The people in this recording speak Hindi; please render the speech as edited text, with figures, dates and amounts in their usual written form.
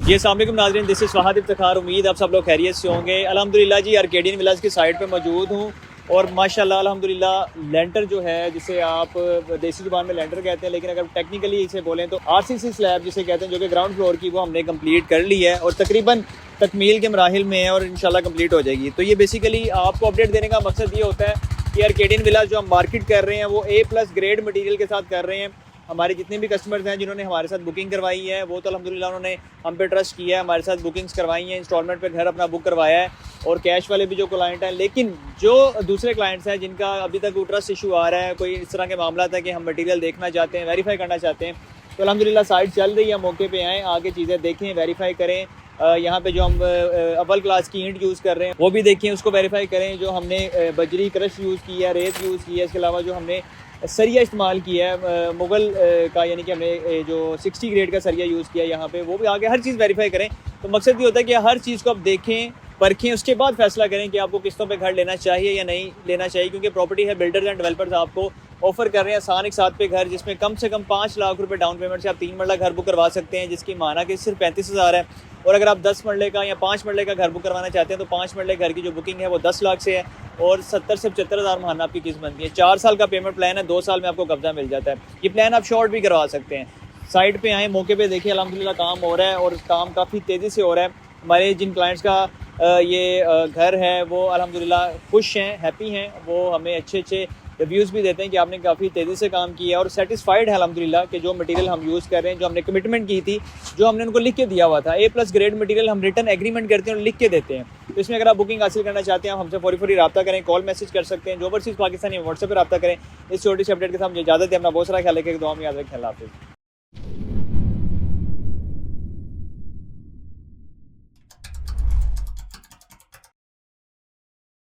जी अस्सलाम वालेकुम नाज़रीन, दिस इज़ फहद इफ्तिखार। उम्मीद आप सब लोग खैरियत से होंगे। अल्हम्दुलिल्लाह जी आर्केडियन विलाज की साइट पे मौजूद हूँ और माशाल्लाह अल्हम्दुलिल्लाह लेंटर जो है, जिसे आप देसी ज़ुबान में लेंटर कहते हैं, लेकिन अगर टेक्निकली इसे बोलें तो आरसीसी स्लैब जिसे कहते हैं, जो कि ग्राउंड फ्लोर की, वो हमने कंप्लीट कर ली है और तकरीबन तकमील के मराहिल में है और इंशाल्लाह कंप्लीट हो जाएगी। तो ये बेसिकली आपको अपडेट देने का मकसद ये होता है कि आर्केडियन विलाज जो हम मार्केट कर रहे हैं वो A+ ग्रेड मटीरियल के साथ कर रहे हैं। हमारे जितने भी कस्टमर्स हैं जिन्होंने हमारे साथ बुकिंग करवाई है, वो तो अल्हम्दुलिल्लाह उन्होंने हम पे ट्रस्ट किया है, हमारे साथ बुकिंग्स करवाई हैं, इंस्टॉलमेंट पे घर अपना बुक करवाया है और कैश वाले भी जो क्लाइंट हैं। लेकिन जो दूसरे क्लाइंट्स हैं जिनका अभी तक वो ट्रस्ट इशू आ रहा है, कोई इस तरह के मामला है कि हम मटीरियल देखना चाहते हैं, वेरीफाई करना चाहते हैं, तो अल्हम्दुलिल्लाह साइट चल रही है, मौके पे आएँ, आगे चीज़ें देखें, वेरीफाई करें। यहाँ पे जो हम अव्वल क्लास की ईंट यूज़ कर रहे हैं वो भी देखें, उसको वेरीफाई करें। जो हमने बजरी क्रश यूज़ की है, रेत यूज़ की है, इसके अलावा जो हमने सरिया इस्तेमाल किया है मुगल का, यानी कि हमने जो 60 ग्रेड का सरिया यूज़ किया है यहाँ पे, वो भी आगे हर चीज़ वेरीफाई करें। तो मकसद ये होता है कि हर चीज़ को आप देखें, परखें, उसके बाद फैसला करें कि आपको किस्तों पे घर लेना चाहिए या नहीं लेना चाहिए, क्योंकि प्रॉपर्टी है, बिल्डर्स एंड डेवलपर्स आपको ऑफर कर रहे हैं आसान एक साथ पे घर, जिसमें कम से कम 5 लाख रुपए डाउन पेमेंट से आप 3 मरला घर बुक करवा सकते हैं, जिसकी माना कि सिर्फ 35,000 है। और अगर आप 10 मरले का या 5 मरले का घर बुक करवाना चाहते हैं तो 5 मरले घर की जो बुकिंग है वो 10 लाख से है और 70 से 75,000 महाना आपकी किस्त बनती है। 4 साल का पेमेंट प्लान है, 2 साल में आपको कब्जा मिल जाता है। ये प्लान आप शॉर्ट भी करवा सकते हैं। साइट पे आएँ, मौके पे देखिए, अल्हम्दुलिल्लाह काम हो रहा है और काम काफ़ी तेज़ी से हो रहा है। हमारे जिन क्लाइंट्स का ये घर है वो अल्हम्दुलिल्लाह खुश हैं, हैप्पी हैं, वो हमें अच्छे रिव्यूज़ भी देते हैं कि आपने काफ़ी तेज़ी से काम किया और सेटिस्फाइड है अल्हम्दुलिल्लाह कि जो मटेरियल हम यूज़ कर रहे हैं, जो हमने कमिटमेंट की थी, जो हमने उनको लिख के दिया हुआ था। A+ ग्रेड मटेरियल हम रिटर्न एग्रीमेंट करते हैं और लिख के देते हैं। तो इसमें अगर आप बुकिंग हासिल करना चाहते हैं, आप हमसे फौरी रब्ता करें, कॉल मैसेज कर सकते हैं। जो ओवरसीज़ पाकिस्तानी व्हाट्सएप पर रब्ता करें। इस छोटी सी अपडेट के साथ मुझे इजाज़त है। अपना बहुत सारा ख्याल रखें, दुआ में याद रखें। अल्लाह हाफ़िज़।